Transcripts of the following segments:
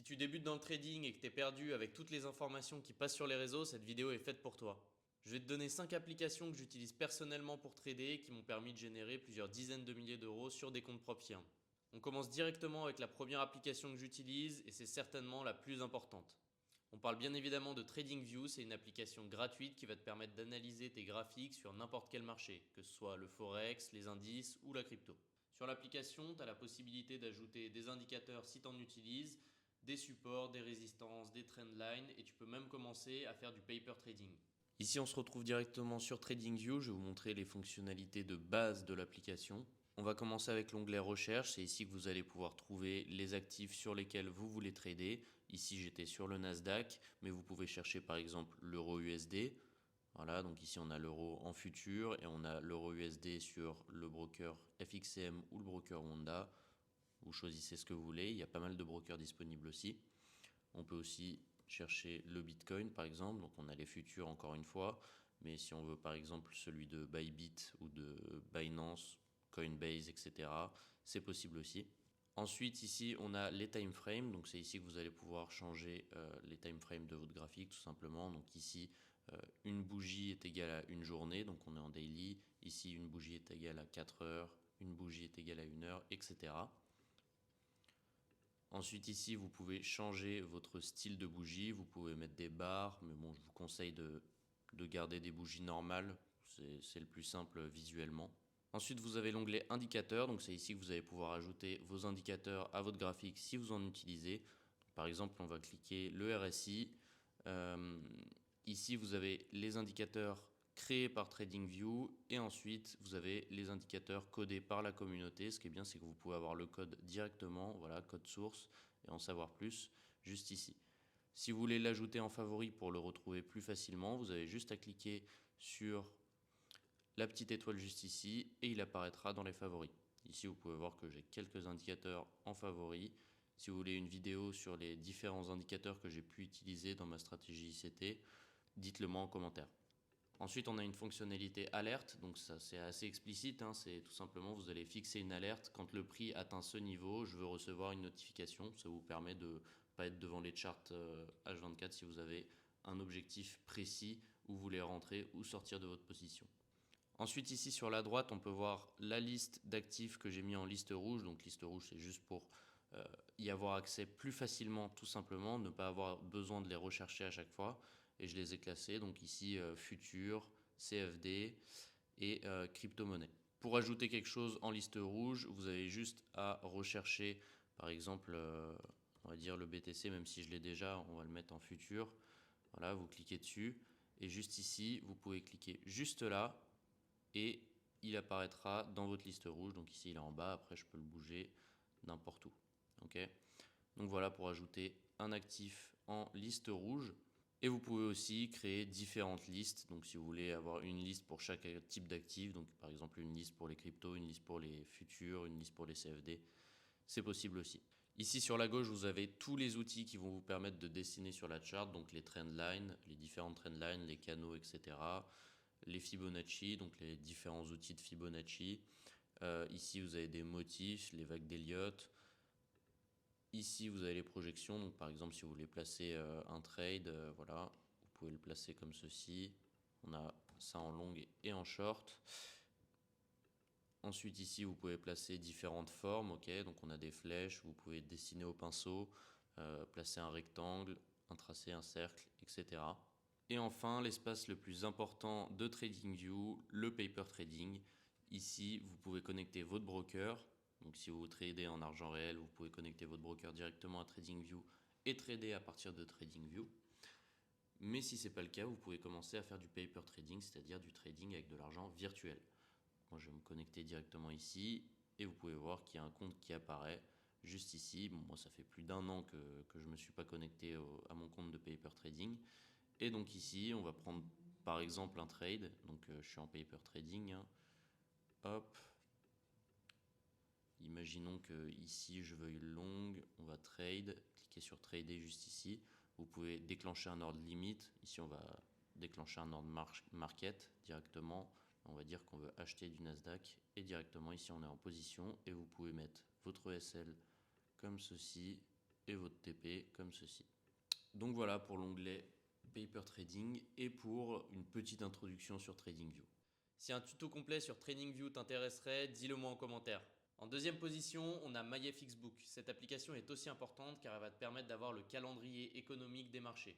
Si tu débutes dans le trading et que tu es perdu avec toutes les informations qui passent sur les réseaux, cette vidéo est faite pour toi. Je vais te donner 5 applications que j'utilise personnellement pour trader et qui m'ont permis de générer plusieurs dizaines de milliers d'euros sur des comptes propres firmes. On commence directement avec la première application que j'utilise et c'est certainement la plus importante. On parle bien évidemment de TradingView, c'est une application gratuite qui va te permettre d'analyser tes graphiques sur n'importe quel marché, que ce soit le forex, les indices ou la crypto. Sur l'application, tu as la possibilité d'ajouter des indicateurs si tu en utilises, des supports, des résistances, des trendlines et tu peux même commencer à faire du paper trading. Ici, on se retrouve directement sur TradingView. Je vais vous montrer les fonctionnalités de base de l'application. On va commencer avec l'onglet recherche. C'est ici que vous allez pouvoir trouver les actifs sur lesquels vous voulez trader. Ici, j'étais sur le Nasdaq, mais vous pouvez chercher par exemple l'euro USD. Voilà, donc ici on a l'euro en futur et on a l'euro USD sur le broker FXCM ou le broker Wanda. Vous choisissez ce que vous voulez, il y a pas mal de brokers disponibles aussi. On peut aussi chercher le Bitcoin par exemple, donc on a les futurs encore une fois, mais si on veut par exemple celui de Bybit ou de Binance, Coinbase, etc., c'est possible aussi. Ensuite ici on a les time frames, donc c'est ici que vous allez pouvoir changer les time frames de votre graphique tout simplement. Donc ici une bougie est égale à une journée, donc on est en daily. Ici une bougie est égale à 4 heures, une bougie est égale à 1 heure, etc. Ensuite ici vous pouvez changer votre style de bougie, vous pouvez mettre des barres, mais bon je vous conseille de garder des bougies normales, c'est le plus simple visuellement. Ensuite vous avez l'onglet indicateurs, donc c'est ici que vous allez pouvoir ajouter vos indicateurs à votre graphique si vous en utilisez. Par exemple on va cliquer le RSI, ici vous avez les indicateurs créés par TradingView et ensuite vous avez les indicateurs codés par la communauté. Ce qui est bien, c'est que vous pouvez avoir le code directement, voilà, code source, et en savoir plus juste ici. Si vous voulez l'ajouter en favori pour le retrouver plus facilement, vous avez juste à cliquer sur la petite étoile juste ici et il apparaîtra dans les favoris. Ici vous pouvez voir que j'ai quelques indicateurs en favoris. Si vous voulez une vidéo sur les différents indicateurs que j'ai pu utiliser dans ma stratégie ICT, dites-le moi en commentaire. Ensuite, on a une fonctionnalité alerte, donc ça c'est assez explicite, hein, c'est tout simplement vous allez fixer une alerte quand le prix atteint ce niveau, je veux recevoir une notification. Ça vous permet de ne pas être devant les charts H24 si vous avez un objectif précis où vous voulez rentrer ou sortir de votre position. Ensuite ici sur la droite on peut voir la liste d'actifs que j'ai mis en liste rouge, donc liste rouge c'est juste pour y avoir accès plus facilement tout simplement, ne pas avoir besoin de les rechercher à chaque fois. Et je les ai classés, donc ici futur, CFD et crypto-monnaie. Pour ajouter quelque chose en liste rouge, vous avez juste à rechercher par exemple, on va dire le BTC, même si je l'ai déjà, on va le mettre en futur. Voilà, vous cliquez dessus et juste ici, vous pouvez cliquer juste là et il apparaîtra dans votre liste rouge. Donc ici, il est en bas, après je peux le bouger n'importe où. Ok. Donc voilà pour ajouter un actif en liste rouge. Et vous pouvez aussi créer différentes listes. Donc si vous voulez avoir une liste pour chaque type d'actif, donc par exemple une liste pour les cryptos, une liste pour les futurs, une liste pour les CFD, c'est possible aussi. Ici sur la gauche, vous avez tous les outils qui vont vous permettre de dessiner sur la charte, donc les trendlines, les différentes trendlines, les canaux, etc. Les Fibonacci, donc les différents outils de Fibonacci. Ici, vous avez des motifs, les vagues d'Elliott. Ici, vous avez les projections. Donc, par exemple, si vous voulez placer un trade, voilà, vous pouvez le placer comme ceci. On a ça en long et en short. Ensuite, ici, vous pouvez placer différentes formes. Ok, donc on a des flèches. Vous pouvez dessiner au pinceau, placer un rectangle, un tracé, un cercle, etc. Et enfin, l'espace le plus important de TradingView, le paper trading. Ici, vous pouvez connecter votre broker. Donc si vous tradez en argent réel, vous pouvez connecter votre broker directement à TradingView et trader à partir de TradingView. Mais si ce n'est pas le cas, vous pouvez commencer à faire du paper trading, c'est-à-dire du trading avec de l'argent virtuel. Moi, je vais me connecter directement ici et vous pouvez voir qu'il y a un compte qui apparaît juste ici. Bon, moi, ça fait plus d'un an que je ne me suis pas connecté à mon compte de paper trading. Et donc ici, on va prendre par exemple un trade. Donc je suis en paper trading, hein. Hop. Imaginons que ici je veuille long, on va trade, cliquez sur trader juste ici. Vous pouvez déclencher un ordre limite. Ici on va déclencher un ordre market directement. On va dire qu'on veut acheter du Nasdaq et directement ici on est en position et vous pouvez mettre votre SL comme ceci et votre TP comme ceci. Donc voilà pour l'onglet Paper Trading et pour une petite introduction sur TradingView. Si un tuto complet sur TradingView t'intéresserait, dis-le moi en commentaire. En deuxième position, on a MyFXBook. Cette application est aussi importante car elle va te permettre d'avoir le calendrier économique des marchés.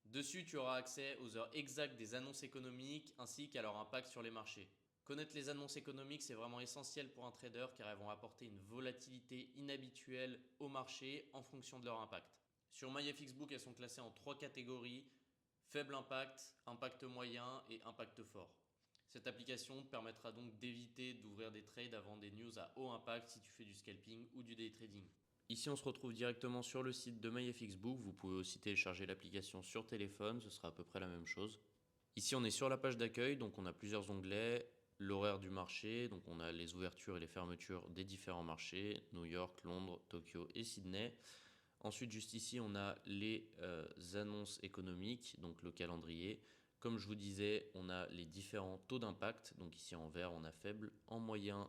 Dessus, tu auras accès aux heures exactes des annonces économiques ainsi qu'à leur impact sur les marchés. Connaître les annonces économiques, c'est vraiment essentiel pour un trader car elles vont apporter une volatilité inhabituelle au marché en fonction de leur impact. Sur MyFXBook, elles sont classées en 3 catégories: faible impact, impact moyen et impact fort. Cette application te permettra donc d'éviter d'ouvrir des trades avant des news à haut impact si tu fais du scalping ou du day trading. Ici, on se retrouve directement sur le site de MyFXBook. Vous pouvez aussi télécharger l'application sur téléphone, ce sera à peu près la même chose. Ici, on est sur la page d'accueil, donc on a plusieurs onglets. L'horaire du marché, donc on a les ouvertures et les fermetures des différents marchés, New York, Londres, Tokyo et Sydney. Ensuite, juste ici, on a les annonces économiques, donc le calendrier. Comme je vous disais, on a les différents taux d'impact. Donc ici en vert, on a faible, en moyen,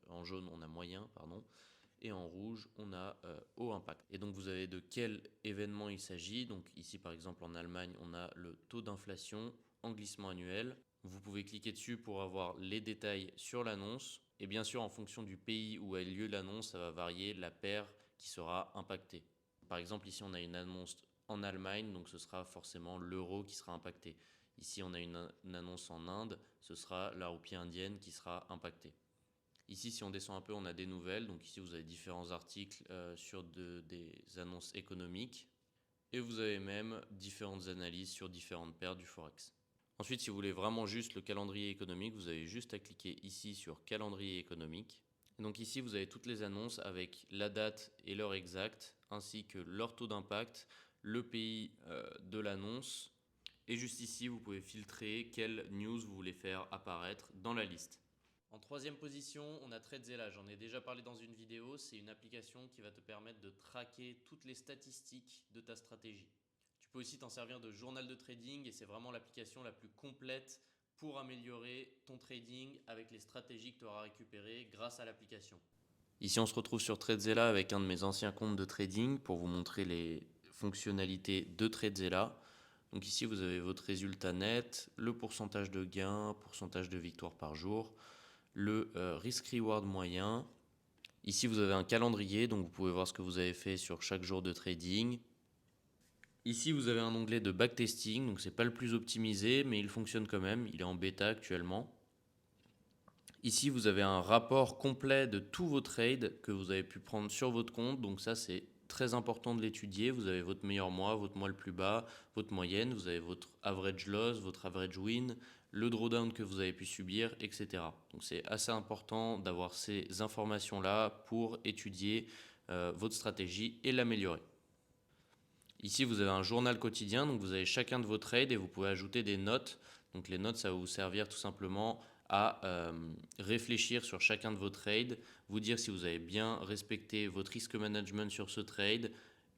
en jaune, on a moyen, pardon, et en rouge, on a haut impact. Et donc vous avez de quel événement il s'agit. Donc ici, par exemple, en Allemagne, on a le taux d'inflation en glissement annuel. Vous pouvez cliquer dessus pour avoir les détails sur l'annonce. Et bien sûr, en fonction du pays où a lieu l'annonce, ça va varier la paire qui sera impactée. Par exemple, ici, on a une annonce en Allemagne, donc ce sera forcément l'euro qui sera impacté. Ici, on a une annonce en Inde, ce sera la roupie indienne qui sera impactée. Ici, si on descend un peu, on a des nouvelles. Donc ici, vous avez différents articles sur des annonces économiques. Et vous avez même différentes analyses sur différentes paires du Forex. Ensuite, si vous voulez vraiment juste le calendrier économique, vous avez juste à cliquer ici sur calendrier économique. Et donc ici, vous avez toutes les annonces avec la date et l'heure exacte, ainsi que leur taux d'impact, le pays de l'annonce. Et juste ici, vous pouvez filtrer quelle news vous voulez faire apparaître dans la liste. En troisième position, on a TradeZilla. J'en ai déjà parlé dans une vidéo. C'est une application qui va te permettre de traquer toutes les statistiques de ta stratégie. Tu peux aussi t'en servir de journal de trading et c'est vraiment l'application la plus complète pour améliorer ton trading avec les stratégies que tu auras récupérées grâce à l'application. Ici, on se retrouve sur TradeZilla avec un de mes anciens comptes de trading pour vous montrer les fonctionnalités de TradeZilla. Donc ici, vous avez votre résultat net, le pourcentage de gain, pourcentage de victoire par jour, le risk-reward moyen. Ici, vous avez un calendrier, donc vous pouvez voir ce que vous avez fait sur chaque jour de trading. Ici, vous avez un onglet de backtesting, donc c'est pas le plus optimisé, mais il fonctionne quand même, il est en bêta actuellement. Ici, vous avez un rapport complet de tous vos trades que vous avez pu prendre sur votre compte, donc ça c'est très important de l'étudier. Vous avez votre meilleur mois, votre mois le plus bas, votre moyenne, vous avez votre average loss, votre average win, le drawdown que vous avez pu subir, etc. Donc c'est assez important d'avoir ces informations-là pour étudier votre stratégie et l'améliorer. Ici, vous avez un journal quotidien, donc vous avez chacun de vos trades et vous pouvez ajouter des notes. Donc les notes, ça va vous servir tout simplement à réfléchir sur chacun de vos trades, vous dire si vous avez bien respecté votre risk management sur ce trade,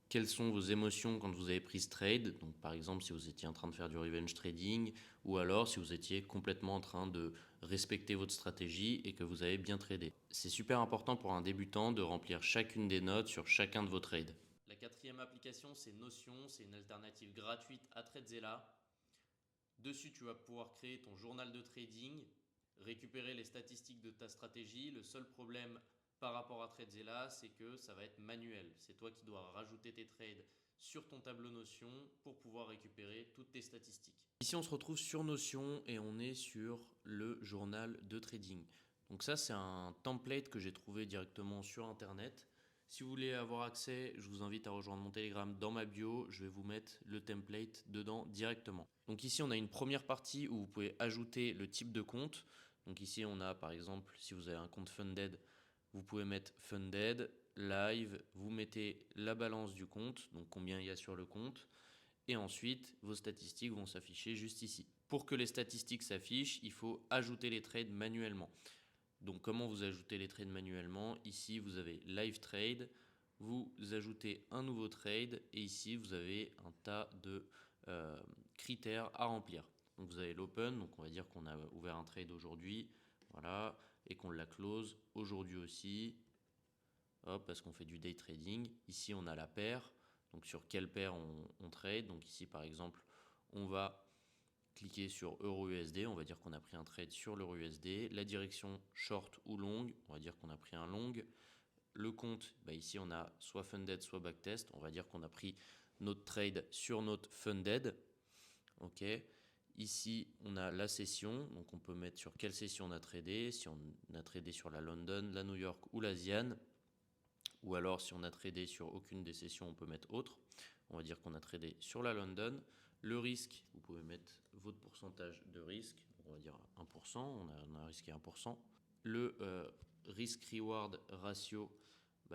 quelles sont vos émotions quand vous avez pris ce trade, donc par exemple si vous étiez en train de faire du revenge trading, ou alors si vous étiez complètement en train de respecter votre stratégie et que vous avez bien tradé. C'est super important pour un débutant de remplir chacune des notes sur chacun de vos trades. La quatrième application, c'est Notion, c'est une alternative gratuite à TradeZilla. Dessus, tu vas pouvoir créer ton journal de trading, récupérer les statistiques de ta stratégie. Le seul problème par rapport à TradeZilla, c'est que ça va être manuel. C'est toi qui dois rajouter tes trades sur ton tableau Notion pour pouvoir récupérer toutes tes statistiques. Ici, on se retrouve sur Notion et on est sur le journal de trading. Donc ça, c'est un template que j'ai trouvé directement sur Internet. Si vous voulez avoir accès, je vous invite à rejoindre mon Telegram dans ma bio. Je vais vous mettre le template dedans directement. Donc ici, on a une première partie où vous pouvez ajouter le type de compte. Donc ici, on a par exemple, si vous avez un compte Funded, vous pouvez mettre Funded, Live, vous mettez la balance du compte, donc combien il y a sur le compte. Et ensuite, vos statistiques vont s'afficher juste ici. Pour que les statistiques s'affichent, il faut ajouter les trades manuellement. Donc comment vous ajoutez les trades manuellement? Ici, vous avez Live Trade, vous ajoutez un nouveau trade et ici, vous avez un tas de critères à remplir. Donc vous avez l'open, donc on va dire qu'on a ouvert un trade aujourd'hui, voilà, et qu'on l'a close aujourd'hui aussi. Hop, parce qu'on fait du day trading. Ici, on a la paire. Donc, sur quelle paire on trade. Donc, ici, par exemple, on va cliquer sur Euro-USD. On va dire qu'on a pris un trade sur l'Euro-USD. La direction short ou long. On va dire qu'on a pris un long. Le compte, ici, on a soit funded, soit backtest. On va dire qu'on a pris notre trade sur notre funded. OK. Ici, on a la session, donc on peut mettre sur quelle session on a tradé, si on a tradé sur la London, la New York ou l'Asian, ou alors si on a tradé sur aucune des sessions, on peut mettre autre. On va dire qu'on a tradé sur la London. Le risque, vous pouvez mettre votre pourcentage de risque, on va dire 1%, on a risqué 1%. Le risk-reward ratio,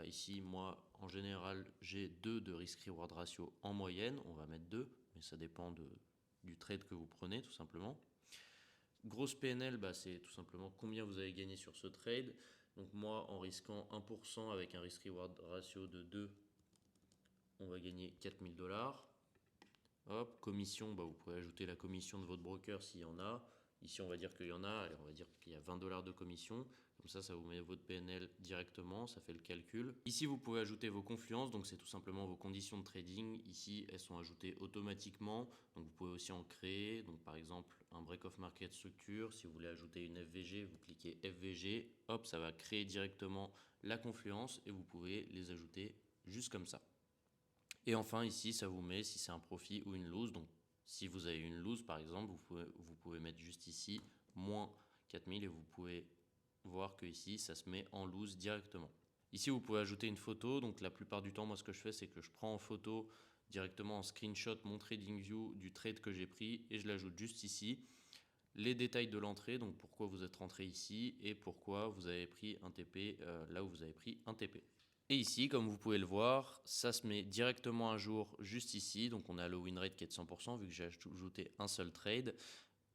ici, moi, en général, j'ai 2 de risk-reward ratio en moyenne, on va mettre 2, mais ça dépend du trade que vous prenez tout simplement. Grosse PNL, c'est tout simplement combien vous avez gagné sur ce trade. Donc moi, en risquant 1% avec un risk reward ratio de 2, on va gagner 4000 $. Hop, commission, vous pouvez ajouter la commission de votre broker s'il y en a. Ici, on va dire qu'il y en a, allez, on va dire qu'il y a 20 $ de commission. Comme ça vous met votre PNL directement, ça fait le calcul. Ici, vous pouvez ajouter vos confluences, donc c'est tout simplement vos conditions de trading. Ici, elles sont ajoutées automatiquement, donc vous pouvez aussi en créer. Donc par exemple, un break-off market structure, si vous voulez ajouter une FVG, vous cliquez FVG, hop, ça va créer directement la confluence et vous pouvez les ajouter juste comme ça. Et enfin, ici, ça vous met si c'est un profit ou une lose. Donc, si vous avez une lose, par exemple, vous pouvez mettre juste ici, moins 4000 et vous pouvez voir que ici, ça se met en lose directement. Ici, vous pouvez ajouter une photo. Donc, la plupart du temps, moi, ce que je fais, c'est que je prends en photo directement en screenshot mon trading view du trade que j'ai pris et je l'ajoute juste ici. Les détails de l'entrée, donc pourquoi vous êtes rentré ici et pourquoi vous avez pris un TP là où vous avez pris un TP. Et ici, comme vous pouvez le voir, ça se met directement à jour juste ici. Donc on a le win rate qui est de 100% vu que j'ai ajouté un seul trade.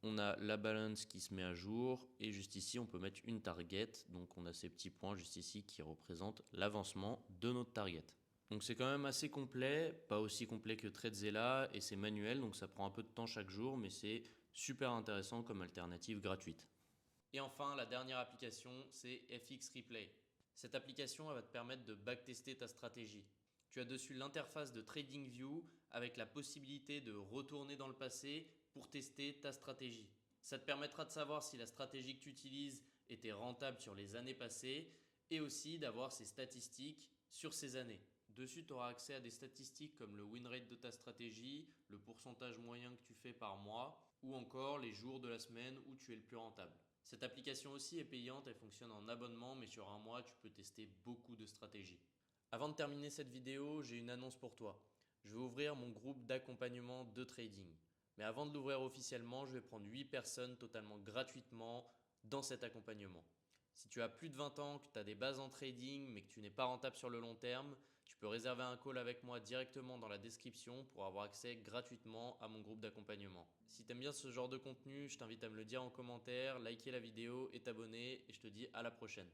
On a la balance qui se met à jour et juste ici, on peut mettre une target. Donc on a ces petits points juste ici qui représentent l'avancement de notre target. Donc c'est quand même assez complet, pas aussi complet que TradeZilla et c'est manuel, donc ça prend un peu de temps chaque jour, mais c'est super intéressant comme alternative gratuite. Et enfin, la dernière application, c'est FX Replay. Cette application elle va te permettre de backtester ta stratégie. Tu as dessus l'interface de TradingView avec la possibilité de retourner dans le passé pour tester ta stratégie. Ça te permettra de savoir si la stratégie que tu utilises était rentable sur les années passées et aussi d'avoir ses statistiques sur ces années. Dessus, tu auras accès à des statistiques comme le win rate de ta stratégie, le pourcentage moyen que tu fais par mois ou encore les jours de la semaine où tu es le plus rentable. Cette application aussi est payante, elle fonctionne en abonnement, mais sur un mois, tu peux tester beaucoup de stratégies. Avant de terminer cette vidéo, j'ai une annonce pour toi. Je vais ouvrir mon groupe d'accompagnement de trading. Mais avant de l'ouvrir officiellement, je vais prendre 8 personnes totalement gratuitement dans cet accompagnement. Si tu as plus de 20 ans, que tu as des bases en trading, mais que tu n'es pas rentable sur le long terme, tu peux réserver un call avec moi directement dans la description pour avoir accès gratuitement à mon groupe d'accompagnement. Si tu aimes bien ce genre de contenu, je t'invite à me le dire en commentaire, liker la vidéo et t'abonner et je te dis à la prochaine.